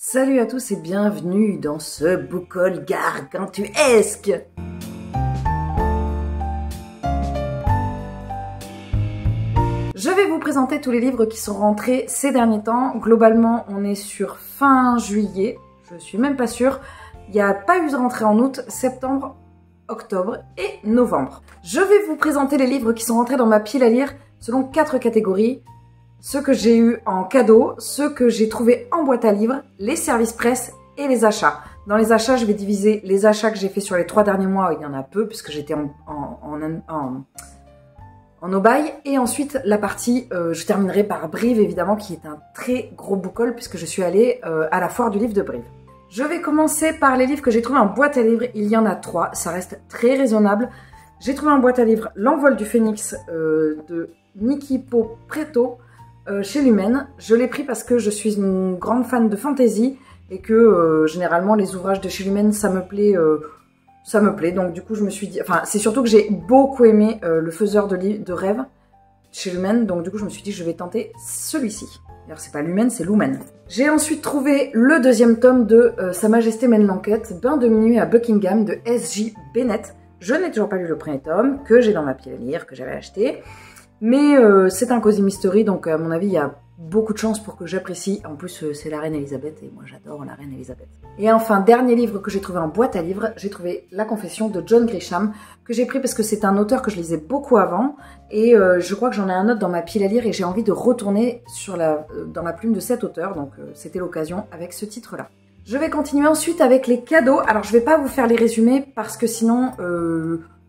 Salut à tous et bienvenue dans ce book haul gargantuesque. Je vais vous présenter tous les livres qui sont rentrés ces derniers temps. Globalement, on est sur fin juillet, je suis même pas sûre. Il n'y a pas eu de rentrée en août, septembre, octobre et novembre. Je vais vous présenter les livres qui sont rentrés dans ma pile à lire selon 4 catégories. Ceux que j'ai eu en cadeau, ceux que j'ai trouvés en boîte à livres, les services presse et les achats. Dans les achats, je vais diviser les achats que j'ai fait sur les 3 derniers mois, il y en a peu puisque j'étais en aubaille. Et ensuite, la partie, je terminerai par Brive évidemment, qui est un très gros book haul puisque je suis allée à la foire du livre de Brive. Je vais commencer par les livres que j'ai trouvés en boîte à livres. Il y en a 3, ça reste très raisonnable. J'ai trouvé en boîte à livres L'envol du phénix de Nikipo Preto. Chez Lumen, je l'ai pris parce que je suis une grande fan de fantasy et que généralement les ouvrages de chez Lumen ça me plaît, donc du coup je me suis dit, enfin c'est surtout que j'ai beaucoup aimé le faiseur de rêves chez Lumen, donc du coup je me suis dit je vais tenter celui-ci. D'ailleurs c'est pas Lumen, c'est Lumen. J'ai ensuite trouvé le deuxième tome de Sa Majesté mène l'enquête, Bain de minuit à Buckingham de S.J. Bennett. Je n'ai toujours pas lu le premier tome, que j'ai dans ma pile à lire, que j'avais acheté. Mais c'est un cozy mystery, donc à mon avis, il y a beaucoup de chances pour que j'apprécie. En plus, c'est la reine Elisabeth, et moi j'adore la reine Elisabeth. Et enfin, dernier livre que j'ai trouvé en boîte à livres, j'ai trouvé La Confession de John Grisham, que j'ai pris parce que c'est un auteur que je lisais beaucoup avant, et je crois que j'en ai un autre dans ma pile à lire, et j'ai envie de retourner dans la plume de cet auteur, donc c'était l'occasion avec ce titre-là. Je vais continuer ensuite avec les cadeaux. Alors, je vais pas vous faire les résumés, parce que sinon...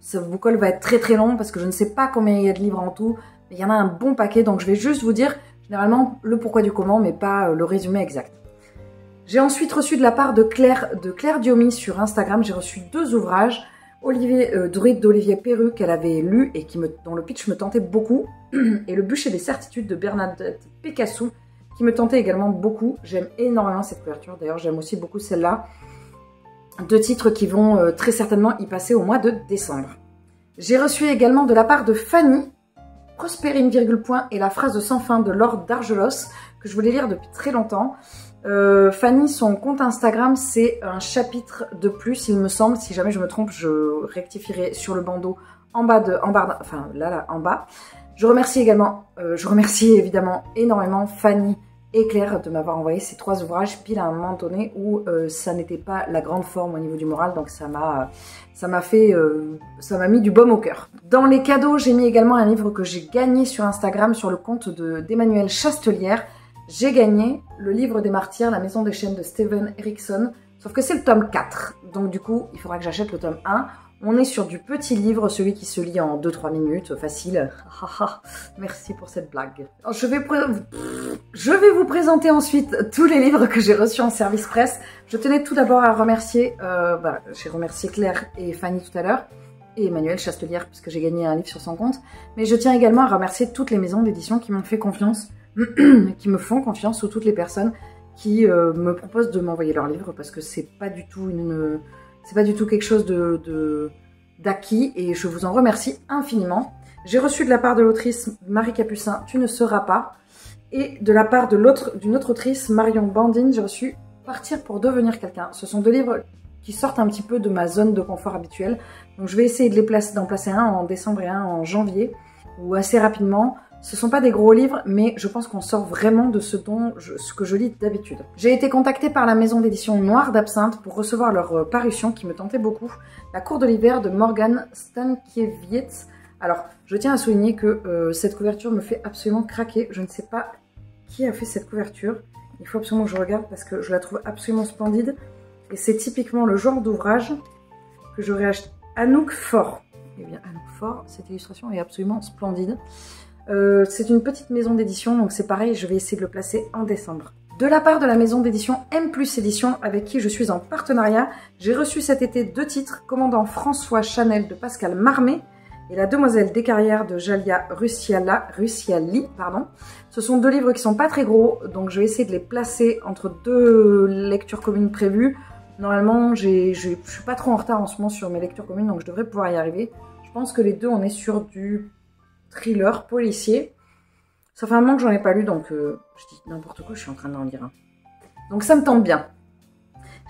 ce book haul va être très très long parce que je ne sais pas combien il y a de livres en tout, mais il y en a un bon paquet, donc je vais juste vous dire généralement le pourquoi du comment, mais pas le résumé exact. J'ai ensuite reçu de la part de Claire Diomy sur Instagram, j'ai reçu 2 ouvrages, Druide d'Olivier Perru qu'elle avait lu et dont le pitch me tentait beaucoup, et Le bûcher des certitudes de Bernadette Picasso qui me tentait également beaucoup. J'aime énormément cette couverture, d'ailleurs j'aime aussi beaucoup celle-là. 2 titres qui vont très certainement y passer au mois de décembre. J'ai reçu également de la part de Fanny, Prospérer une virgule point et la phrase sans fin de Lord d'Argelos, que je voulais lire depuis très longtemps. Fanny, son compte Instagram, c'est un chapitre de plus, il me semble. Si jamais je me trompe, je rectifierai sur le bandeau en bas. Je remercie évidemment énormément Fanny et Claire de m'avoir envoyé ces 3 ouvrages pile à un moment donné où ça n'était pas la grande forme au niveau du moral, donc ça m'a mis du baume au cœur. Dans les cadeaux, j'ai mis également un livre que j'ai gagné sur Instagram sur le compte d'Emmanuelle Chastelière. J'ai gagné le livre des martyrs, La maison des chaînes de Steven Erikson, sauf que c'est le tome 4, donc du coup il faudra que j'achète le tome 1. On est sur du petit livre, celui qui se lit en 2-3 minutes, facile. Merci pour cette blague. Je vais vous présenter ensuite tous les livres que j'ai reçus en service presse. Je tenais tout d'abord à remercier, j'ai remercié Claire et Fanny tout à l'heure, et Emmanuelle Chastelière, puisque j'ai gagné un livre sur son compte. Mais je tiens également à remercier toutes les maisons d'édition qui m'ont fait confiance, qui me font confiance, ou toutes les personnes qui me proposent de m'envoyer leurs livres, parce que c'est pas du tout quelque chose d'acquis, et je vous en remercie infiniment. J'ai reçu de la part de l'autrice Marie Capucin, Tu ne seras pas, et de la part d'une autre autrice, Marion Bandine, j'ai reçu Partir pour devenir quelqu'un. Ce sont 2 livres qui sortent un petit peu de ma zone de confort habituelle, donc je vais essayer d'en placer un en décembre et un en janvier, ou assez rapidement. Ce ne sont pas des gros livres, mais je pense qu'on sort vraiment de ce que je lis d'habitude. J'ai été contactée par la maison d'édition Noir d'Absinthe pour recevoir leur parution qui me tentait beaucoup, La cour de l'hiver de Morgan Stankiewicz. Alors, je tiens à souligner que cette couverture me fait absolument craquer. Je ne sais pas qui a fait cette couverture. Il faut absolument que je regarde parce que je la trouve absolument splendide. Et c'est typiquement le genre d'ouvrage que j'aurais acheté. Anouk Fort. Eh bien, Anouk Fort, cette illustration est absolument splendide. C'est une petite maison d'édition, donc c'est pareil, je vais essayer de le placer en décembre. De la part de la maison d'édition M+ Édition, avec qui je suis en partenariat, j'ai reçu cet été 2 titres, Commandant François Chanel de Pascal Marmé et La Demoiselle des Carrières de Jalia Russiali. Ce sont 2 livres qui sont pas très gros, donc je vais essayer de les placer entre 2 lectures communes prévues. Normalement, je suis pas trop en retard en ce moment sur mes lectures communes, donc je devrais pouvoir y arriver. Je pense que les 2, on est sur du thriller policier. Ça fait un moment que j'en ai pas lu, donc je dis n'importe quoi, je suis en train d'en lire un. Donc ça me tente bien.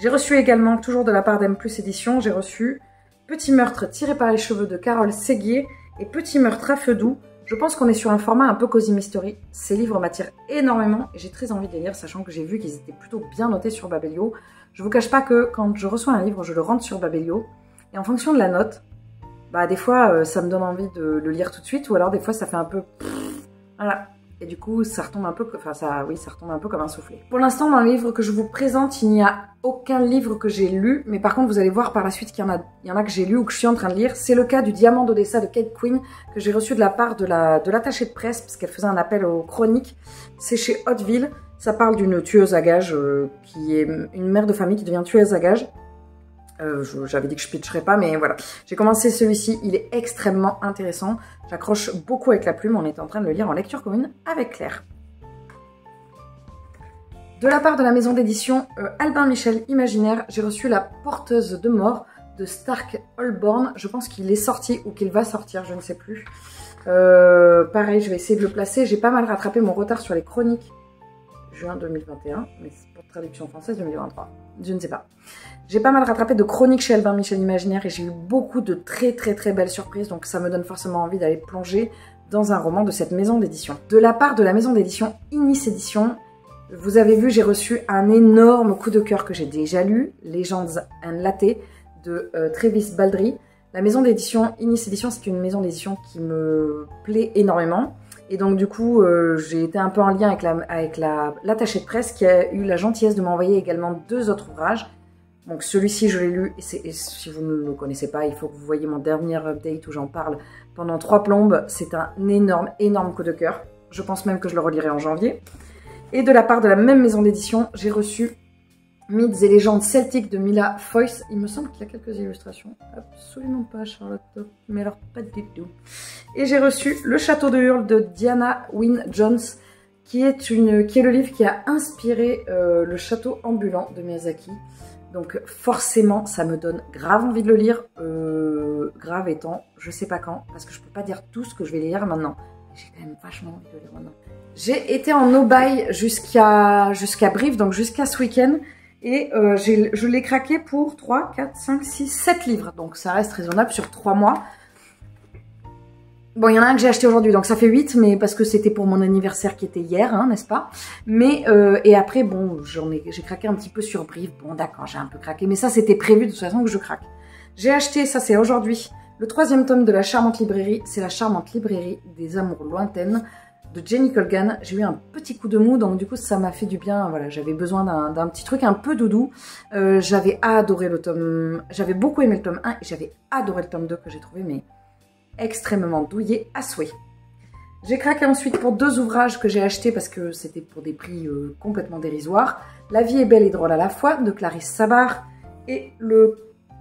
J'ai reçu également, toujours de la part d'M+ Édition, j'ai reçu Petit meurtre tiré par les cheveux de Carole Séguier et Petit meurtre à feu doux. Je pense qu'on est sur un format un peu Cozy Mystery. Ces livres m'attirent énormément et j'ai très envie de les lire, sachant que j'ai vu qu'ils étaient plutôt bien notés sur Babelio. Je vous cache pas que quand je reçois un livre, je le rentre sur Babelio et en fonction de la note, bah des fois ça me donne envie de le lire tout de suite ou alors des fois ça fait un peu... Voilà. Et du coup, ça retombe un peu, ça retombe un peu comme un soufflet. Pour l'instant, dans le livre que je vous présente, il n'y a aucun livre que j'ai lu, mais par contre, vous allez voir par la suite qu'il y en a que j'ai lu ou que je suis en train de lire. C'est le cas du Diamant d'Odessa de Kate Quinn, que j'ai reçu de la part de l'attachée de presse, parce qu'elle faisait un appel aux chroniques. C'est chez Hauteville. Ça parle d'une tueuse à gages, qui est une mère de famille qui devient tueuse à gages. J'avais dit que je pitcherais pas, mais voilà. J'ai commencé celui-ci, il est extrêmement intéressant. J'accroche beaucoup avec la plume, on est en train de le lire en lecture commune avec Claire. De la part de la maison d'édition Albin Michel Imaginaire, j'ai reçu La Porteuse de Mort de Stark Holborn. Je pense qu'il est sorti ou qu'il va sortir, je ne sais plus. Pareil, je vais essayer de le placer. J'ai pas mal rattrapé mon retard sur les chroniques. Juin 2021, mais c'est pour traduction française 2023. Je ne sais pas. J'ai pas mal rattrapé de chroniques chez Albin Michel Imaginaire et j'ai eu beaucoup de très belles surprises, donc ça me donne forcément envie d'aller plonger dans un roman de cette maison d'édition. De la part de la maison d'édition Inis Édition, vous avez vu, j'ai reçu un énorme coup de cœur que j'ai déjà lu, Legends and Latte de Travis Baldry. La maison d'édition Inis Édition, c'est une maison d'édition qui me plaît énormément. Et donc du coup, j'ai été un peu en lien avec l'attachée de presse qui a eu la gentillesse de m'envoyer également 2 autres ouvrages. Donc celui-ci, je l'ai lu, et si vous ne le connaissez pas, il faut que vous voyez mon dernier update où j'en parle pendant 3 plombes. C'est un énorme coup de cœur. Je pense même que je le relirai en janvier. Et de la part de la même maison d'édition, j'ai reçu Mythes et légendes celtiques de Mila Foyce. Il me semble qu'il y a quelques illustrations. Absolument pas, Charlotte, mais alors pas du tout. Et j'ai reçu Le Château de Hurle de Diana Wynne Jones, qui est le livre qui a inspiré Le Château ambulant de Miyazaki. Donc forcément, ça me donne grave envie de le lire. Grave étant, je sais pas quand, parce que je peux pas dire tout ce que je vais lire maintenant. J'ai quand même vachement envie de le lire maintenant. J'ai été en no-buy jusqu'à Brive, donc jusqu'à ce week-end. Et je l'ai craqué pour 3, 4, 5, 6, 7 livres. Donc ça reste raisonnable sur 3 mois. Bon, il y en a un que j'ai acheté aujourd'hui, donc ça fait 8, mais parce que c'était pour mon anniversaire qui était hier, hein, n'est-ce pas? Mais, et après, bon, j'ai craqué un petit peu sur Brive. Bon, d'accord, j'ai un peu craqué, mais ça, c'était prévu de toute façon que je craque. J'ai acheté, ça c'est aujourd'hui, le 3e tome de La Charmante Librairie. C'est La Charmante Librairie des Amours Lointaines de Jenny Colgan. J'ai eu un petit coup de mou, donc du coup, ça m'a fait du bien. Voilà, j'avais besoin d'un petit truc un peu doudou. J'avais adoré le tome, j'avais beaucoup aimé le tome 1 et j'avais adoré le tome 2 que j'ai trouvé, mais extrêmement douillé à souhait. J'ai craqué ensuite pour 2 ouvrages que j'ai achetés parce que c'était pour des prix complètement dérisoires. La vie est belle et drôle à la fois de Clarisse Sabart et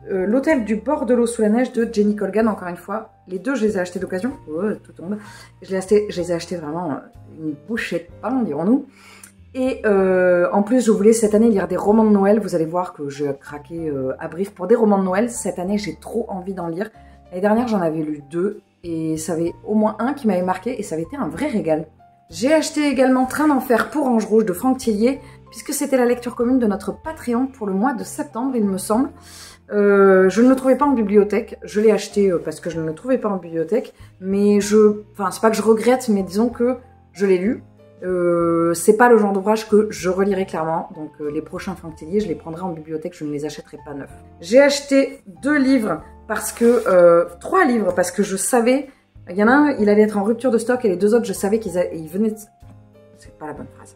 L'hôtel du bord de l'eau sous la neige de Jenny Colgan, encore une fois. Les 2, je les ai achetés d'occasion. Oh, tout tombe. Je les ai achetés vraiment une bouchée de pain, dirons-nous. Et en plus, je voulais cette année lire des romans de Noël. Vous allez voir que je craquais à Brive pour des romans de Noël. Cette année, j'ai trop envie d'en lire. L'année dernière, j'en avais lu 2 et ça avait au moins un qui m'avait marqué et ça avait été un vrai régal. J'ai acheté également Train d'enfer pour Ange Rouge de Franck Thiellier puisque c'était la lecture commune de notre Patreon pour le mois de septembre, il me semble. Je ne le trouvais pas en bibliothèque. Je l'ai acheté parce que je ne le trouvais pas en bibliothèque, mais enfin, c'est pas que je regrette, mais disons que je l'ai lu. C'est pas le genre d'ouvrage que je relirai clairement, donc les prochains Franck Thiellier, je les prendrai en bibliothèque, je ne les achèterai pas neufs. J'ai acheté 2 livres parce que 3 livres parce que je savais, il y en a un, il allait être en rupture de stock et les 2 autres, je savais ils venaient. C'est pas la bonne phrase.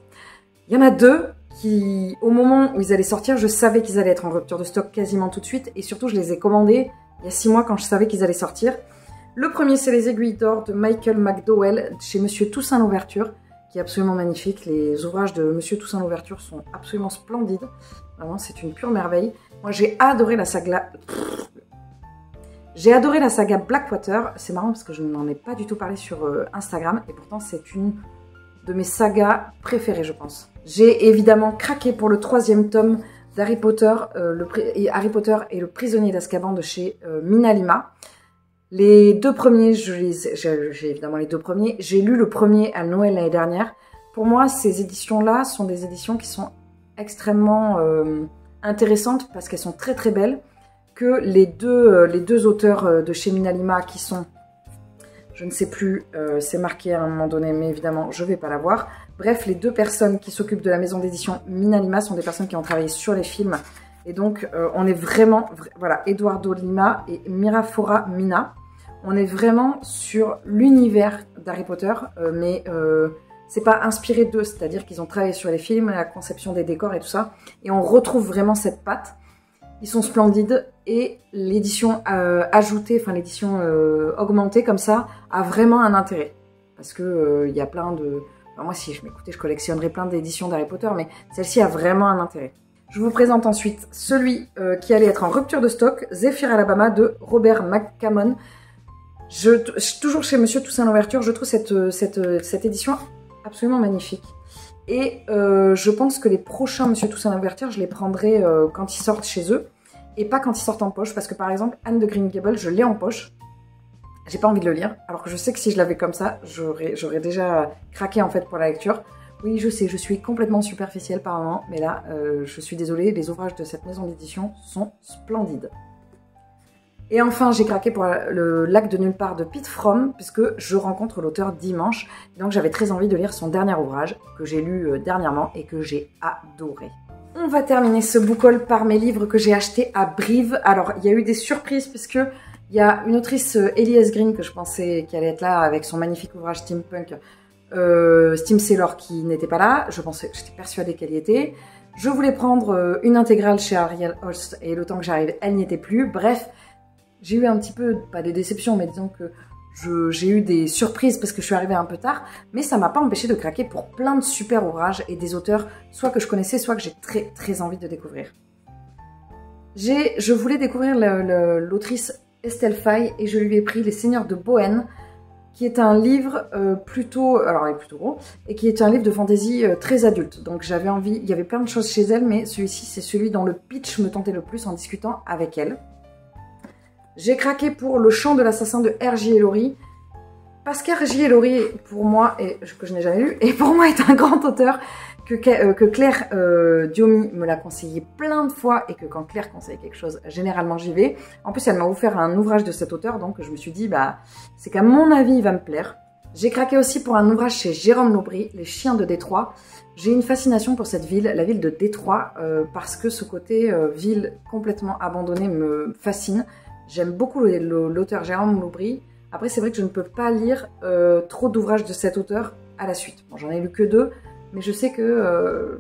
Il y en a 2 qui, au moment où ils allaient sortir, je savais qu'ils allaient être en rupture de stock quasiment tout de suite et surtout je les ai commandés il y a 6 mois quand je savais qu'ils allaient sortir. Le premier, c'est Les Aiguilles d'or de Michael McDowell chez Monsieur Toussaint Louverture, qui est absolument magnifique. Les ouvrages de Monsieur Toussaint Louverture sont absolument splendides. Vraiment, c'est une pure merveille. Moi, j'ai adoré la saga... J'ai adoré la saga Blackwater. C'est marrant parce que je n'en ai pas du tout parlé sur Instagram. Et pourtant, c'est une de mes sagas préférées, je pense. J'ai évidemment craqué pour le 3e tome d'Harry Potter, Harry Potter et le prisonnier d'Azkaban de chez Minalima. Les 2 premiers, j'ai évidemment les 2 premiers. J'ai lu le premier à Noël l'année dernière. Pour moi, ces éditions-là sont des éditions qui sont extrêmement intéressantes parce qu'elles sont très très belles, que les deux auteurs de chez Minalima qui sont, je ne sais plus, c'est marqué à un moment donné, mais évidemment je ne vais pas la voir. Bref, les deux personnes qui s'occupent de la maison d'édition Minalima sont des personnes qui ont travaillé sur les films. Et donc, on est vraiment, voilà, Eduardo Lima et Mirafora Mina. On est vraiment sur l'univers d'Harry Potter, mais c'est pas inspiré d'eux, c'est-à-dire qu'ils ont travaillé sur les films, la conception des décors et tout ça. Et on retrouve vraiment cette patte. Ils sont splendides et l'édition ajoutée, enfin l'édition augmentée comme ça, a vraiment un intérêt. Parce que il y a plein de... Enfin, moi, si je m'écoutais, je collectionnerais plein d'éditions d'Harry Potter, mais celle-ci a vraiment un intérêt. Je vous présente ensuite celui qui allait être en rupture de stock, Zephyr Alabama de Robert McCammon. Toujours chez Monsieur Toussaint Louverture, je trouve cette édition absolument magnifique. Et je pense que les prochains Monsieur Toussaint Louverture, je les prendrai quand ils sortent chez eux, et pas quand ils sortent en poche, parce que par exemple, Anne de Green Gables, je l'ai en poche. J'ai pas envie de le lire, alors que je sais que si je l'avais comme ça, j'aurais déjà craqué en fait pour la lecture. Oui, je sais, je suis complètement superficielle par moment, mais là, je suis désolée, les ouvrages de cette maison d'édition sont splendides. Et enfin, j'ai craqué pour le Lac de nulle part de Pete Fromm, puisque je rencontre l'auteur dimanche. Donc j'avais très envie de lire son dernier ouvrage, que j'ai lu dernièrement et que j'ai adoré. On va terminer ce book haul par mes livres que j'ai achetés à Brive. Alors, il y a eu des surprises, puisque il y a une autrice, Ellie S. Green, que je pensais qu'elle allait être là avec son magnifique ouvrage Steampunk, Steam Sailor, qui n'était pas là. J'étais persuadée qu'elle y était. Je voulais prendre une intégrale chez Ariel Holst, et le temps que j'arrive, elle n'y était plus. Bref, j'ai eu un petit peu, pas des déceptions, mais disons que j'ai eu des surprises parce que je suis arrivée un peu tard, mais ça m'a pas empêché de craquer pour plein de super ouvrages et des auteurs, soit que je connaissais, soit que j'ai très très envie de découvrir. Je voulais découvrir l'autrice Estelle Faye et je lui ai pris Les Seigneurs de Bohème, qui est un livre plutôt, alors il est plutôt gros, et qui est un livre de fantasy très adulte. Donc j'avais envie, il y avait plein de choses chez elle, mais celui-ci c'est celui dont le pitch me tentait le plus en discutant avec elle. J'ai craqué pour Le Chant de l'assassin de R.J. Ellory, parce qu'R.J. Ellory, pour moi, et que je n'ai jamais lu, et pour moi est un grand auteur, que Claire Diomi me l'a conseillé plein de fois, et que quand Claire conseille quelque chose, généralement j'y vais. En plus, elle m'a offert un ouvrage de cet auteur, donc je me suis dit, bah, c'est qu'à mon avis, il va me plaire. J'ai craqué aussi pour un ouvrage chez Jérôme Laubry, Les Chiens de Détroit. J'ai une fascination pour cette ville, la ville de Détroit, parce que ce côté ville complètement abandonnée me fascine. J'aime beaucoup l'auteur Jérôme Laubry. Après, c'est vrai que je ne peux pas lire trop d'ouvrages de cet auteur à la suite. Bon, j'en ai lu que 2, mais je sais que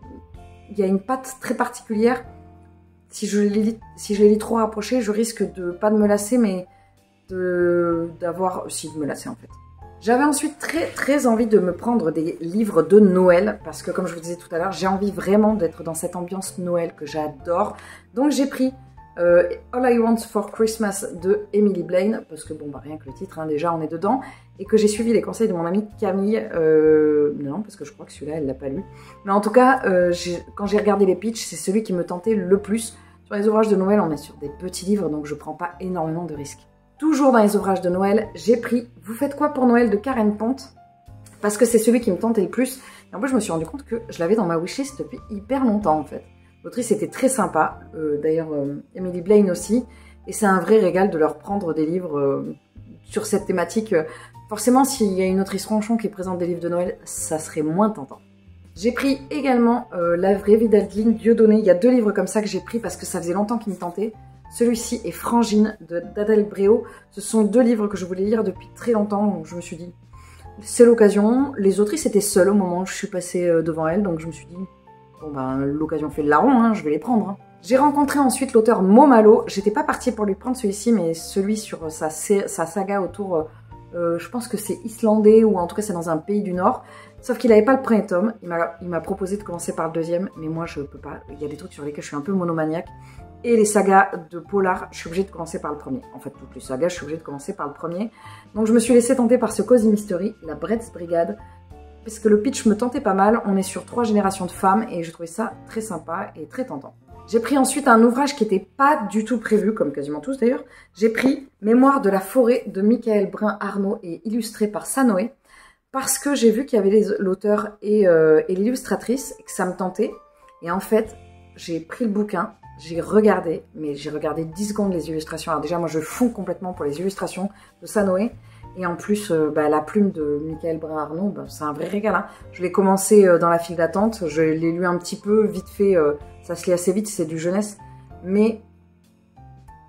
y a une patte très particulière. Si je les lis trop rapprochés, je risque de pas de me lasser, mais de me lasser en fait. J'avais ensuite très très envie de me prendre des livres de Noël, parce que comme je vous disais tout à l'heure, j'ai envie vraiment d'être dans cette ambiance Noël que j'adore. Donc j'ai pris All I Want for Christmas de Emily Blaine, parce que bon, bah, rien que le titre, hein, déjà on est dedans, et que j'ai suivi les conseils de mon amie Camille, non, parce que je crois que celui-là elle l'a pas lu, mais en tout cas, quand j'ai regardé les pitchs, c'est celui qui me tentait le plus. Sur les ouvrages de Noël, on est sur des petits livres, donc je prends pas énormément de risques. Toujours dans les ouvrages de Noël, j'ai pris Vous faites quoi pour Noël de Karen Ponte, parce que c'est celui qui me tentait le plus, et en plus je me suis rendu compte que je l'avais dans ma wishlist depuis hyper longtemps en fait. L'autrice était très sympa, d'ailleurs Emily Blaine aussi, et c'est un vrai régal de leur prendre des livres sur cette thématique. Forcément, s'il y a une autrice ronchon qui présente des livres de Noël, ça serait moins tentant. J'ai pris également La vraie vie d'Adeline Dieudonné. Il y a 2 livres comme ça que j'ai pris parce que ça faisait longtemps qu'ils me tentaient. Celui-ci est Frangine d'Adèle Bréau. Ce sont 2 livres que je voulais lire depuis très longtemps, donc je me suis dit, c'est l'occasion. Les autrices étaient seules au moment où je suis passée devant elles, donc je me suis dit, bon ben, l'occasion fait le larron, hein, je vais les prendre. Hein. J'ai rencontré ensuite l'auteur Momalo. J'étais pas partie pour lui prendre celui-ci, mais celui sur sa saga autour, je pense que c'est islandais, ou en tout cas c'est dans un pays du Nord. Sauf qu'il n'avait pas le premier tome. Il m'a proposé de commencer par le 2e, mais moi je peux pas. Il y a des trucs sur lesquels je suis un peu monomaniaque. Et les sagas de polar, je suis obligée de commencer par le premier. En fait, toutes les sagas, je suis obligée de commencer par le premier. Donc je me suis laissée tenter par ce Cozy Mystery, la Bretz Brigade, parce que le pitch me tentait pas mal. On est sur 3 générations de femmes et je trouvais ça très sympa et très tentant. J'ai pris ensuite un ouvrage qui n'était pas du tout prévu, comme quasiment tous d'ailleurs. J'ai pris Mémoire de la forêt de Michael Brun-Arnaud et illustré par Sanoé, parce que j'ai vu qu'il y avait l'auteur et l'illustratrice et que ça me tentait. Et en fait, j'ai pris le bouquin, j'ai regardé, mais j'ai regardé 10 secondes les illustrations. Alors déjà, moi, je fonds complètement pour les illustrations de Sanoé. Et en plus, la plume de Michael Brin-Arnaud, c'est un vrai régal. Hein. Je l'ai commencé dans la file d'attente, je l'ai lu un petit peu, vite fait, ça se lit assez vite, c'est du jeunesse. Mais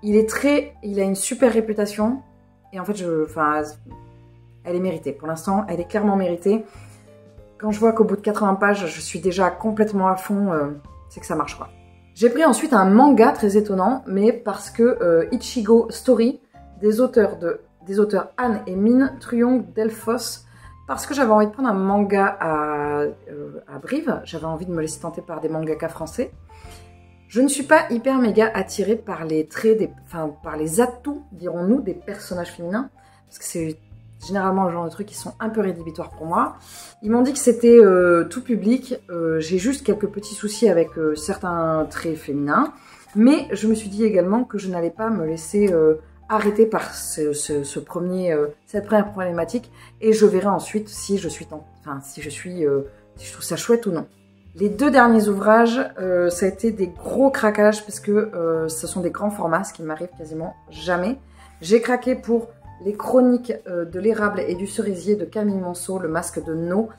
il a une super réputation. Et en fait, elle est méritée. Pour l'instant, elle est clairement méritée. Quand je vois qu'au bout de 80 pages, je suis déjà complètement à fond, c'est que ça marche quoi. J'ai pris ensuite un manga très étonnant, mais parce que Ichigo Story, des auteurs Anne et Min Truong Delphos, parce que j'avais envie de prendre un manga à Brive, j'avais envie de me laisser tenter par des mangakas français. Je ne suis pas hyper méga attirée par les traits, par les atouts, dirons-nous, des personnages féminins, parce que c'est généralement le genre de trucs qui sont un peu rédhibitoires pour moi. Ils m'ont dit que c'était tout public, j'ai juste quelques petits soucis avec certains traits féminins, mais je me suis dit également que je n'allais pas me laisser arrêter par cette première problématique, et je verrai ensuite si je trouve ça chouette ou non. Les 2 derniers ouvrages, ça a été des gros craquages parce que ce sont des grands formats, ce qui m'arrive quasiment jamais. J'ai craqué pour les chroniques de l'érable et du cerisier de Camille Monceau, le masque de No,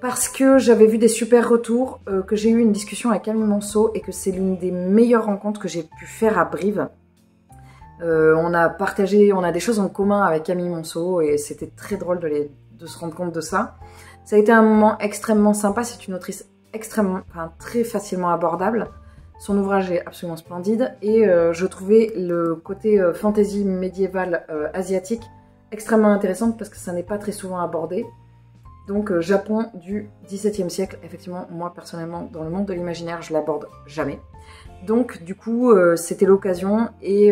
parce que j'avais vu des super retours, que j'ai eu une discussion avec Camille Monceau et que c'est l'une des meilleures rencontres que j'ai pu faire à Brive. On a des choses en commun avec Camille Monceau et c'était très drôle de se rendre compte de ça. Ça a été un moment extrêmement sympa, c'est une autrice très facilement abordable. Son ouvrage est absolument splendide et je trouvais le côté fantasy médiévale asiatique extrêmement intéressant parce que ça n'est pas très souvent abordé. Donc Japon du XVIIe siècle, effectivement, moi personnellement, dans le monde de l'imaginaire, je l'aborde jamais. Donc du coup, c'était l'occasion et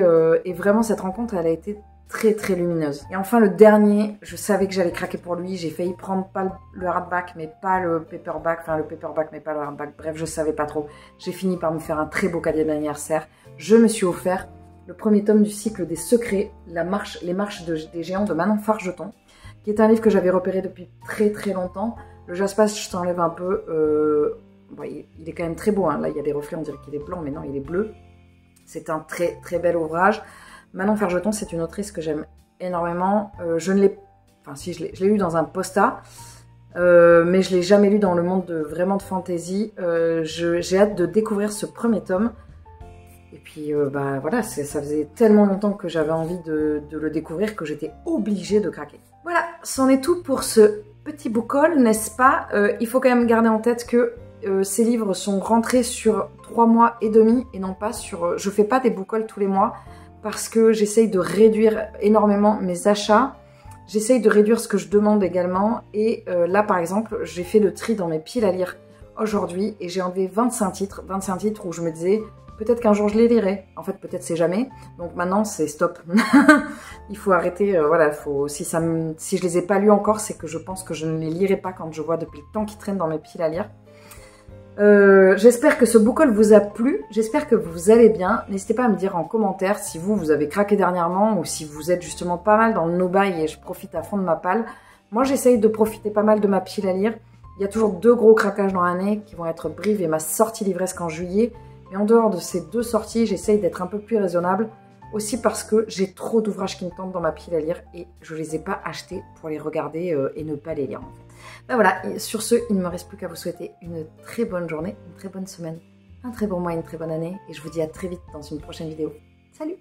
vraiment cette rencontre, elle a été très très lumineuse. Et enfin le dernier, je savais que j'allais craquer pour lui, j'ai failli prendre pas le hardback mais pas le paperback, enfin le paperback mais pas le hardback, bref je savais pas trop. J'ai fini par me faire un très beau cadeau d'anniversaire. Je me suis offert le premier tome du cycle des secrets, les marches des géants de Manon Fargeton, qui est un livre que j'avais repéré depuis très très longtemps. Le Jaspas, je t'enlève un peu, il est quand même très beau, hein. Là il y a des reflets, on dirait qu'il est blanc mais non il est bleu. C'est un très très bel ouvrage. Manon Fargeton, c'est une autrice que j'aime énormément. Je l'ai lu dans un posta, mais je ne l'ai jamais lu dans le monde vraiment de fantasy. J'ai hâte de découvrir ce premier tome. Et puis, voilà, ça faisait tellement longtemps que j'avais envie de le découvrir que j'étais obligée de craquer. Voilà, c'en est tout pour ce petit book haul, n'est-ce pas? Il faut quand même garder en tête que ces livres sont rentrés sur 3 mois et demi et non pas sur... je fais pas des book hauls tous les mois, parce que j'essaye de réduire énormément mes achats, j'essaye de réduire ce que je demande également, et là par exemple, j'ai fait le tri dans mes piles à lire aujourd'hui, et j'ai enlevé 25 titres où je me disais, peut-être qu'un jour je les lirai, en fait peut-être c'est jamais, donc maintenant c'est stop, il faut arrêter, voilà, si je les ai pas lus encore, c'est que je pense que je ne les lirai pas quand je vois depuis le temps qu'ils traînent dans mes piles à lire. J'espère que ce book haul vous a plu, j'espère que vous allez bien. N'hésitez pas à me dire en commentaire si vous avez craqué dernièrement ou si vous êtes justement pas mal dans le no-buy et je profite à fond de ma palle. Moi j'essaye de profiter pas mal de ma pile à lire. Il y a toujours 2 gros craquages dans l'année qui vont être Brive et ma sortie livresque en juillet. Mais en dehors de ces 2 sorties, j'essaye d'être un peu plus raisonnable. Aussi parce que j'ai trop d'ouvrages qui me tentent dans ma pile à lire et je les ai pas achetés pour les regarder et ne pas les lire en fait. Voilà, et sur ce, il ne me reste plus qu'à vous souhaiter une très bonne journée, une très bonne semaine, un très bon mois, une très bonne année, et je vous dis à très vite dans une prochaine vidéo. Salut!